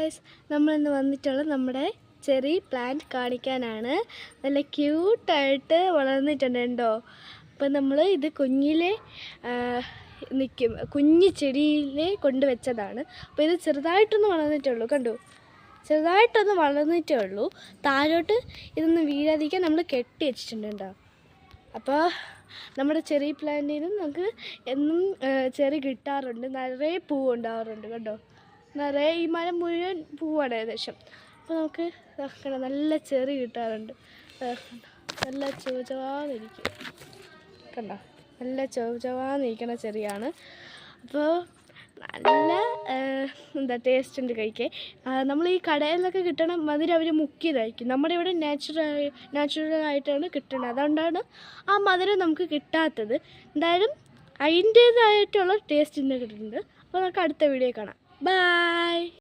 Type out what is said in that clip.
Guys, നമ്മളിന്ന് വന്നിട്ടുള്ളത് നമ്മുടെ ചെറി പ്ലാന്റ് കാണിക്കാനാണ്. നല്ല ക്യൂട്ടായിട്ട് വളർന്നിട്ടുണ്ട് കേട്ടോ. അപ്പം നമ്മൾ ഇത് കുഞ്ഞിലെ കുഞ്ഞു ചെടിയിലെ കൊണ്ടുവച്ചതാണ്. അപ്പോൾ ഇത് ചെറുതായിട്ടൊന്ന് വളർന്നിട്ടുള്ളൂ, കണ്ടു, ചെറുതായിട്ടൊന്ന് വളർന്നിട്ടേ ഉള്ളൂ. താഴോട്ട് ഇതൊന്ന് വീഴാതിരിക്കാൻ നമ്മൾ കെട്ടി വെച്ചിട്ടുണ്ട് കേട്ടോ. അപ്പോൾ നമ്മുടെ ചെറി പ്ലാന്റിനും നമുക്ക് എന്നും ചെറി കിട്ടാറുണ്ട്, നിറയെ പൂവ് ഉണ്ടാവാറുണ്ട് കേട്ടോ. നിറയെ ഈ മരം മുഴുവൻ പൂവാണ് ഏകദേശം. അപ്പോൾ നമുക്ക് നല്ല ചെറി കിട്ടാറുണ്ട്. നല്ല ചുവചവാന്നിരിക്കും കണ്ടോ, നല്ല ചുവചവാന്നിരിക്കണ ചെറിയാണ്. അപ്പോൾ നല്ല ടേസ്റ്റ് ഉണ്ട് കഴിക്കാൻ. നമ്മൾ ഈ കടയിൽ നിന്നൊക്കെ കിട്ടണ മധുരം അവർ മുക്കിയതായിരിക്കും. നമ്മുടെ ഇവിടെ നാച്ചുറലായിട്ടാണ് കിട്ടുന്നത്, അതുകൊണ്ടാണ് ആ മധുരം നമുക്ക് കിട്ടാത്തത്. എന്തായാലും അതിൻ്റേതായിട്ടുള്ള ടേസ്റ്റ് ഇന്ന് കിട്ടുന്നുണ്ട്. അപ്പോൾ നമുക്ക് അടുത്ത വീഡിയോ കാണാം. ബൈ.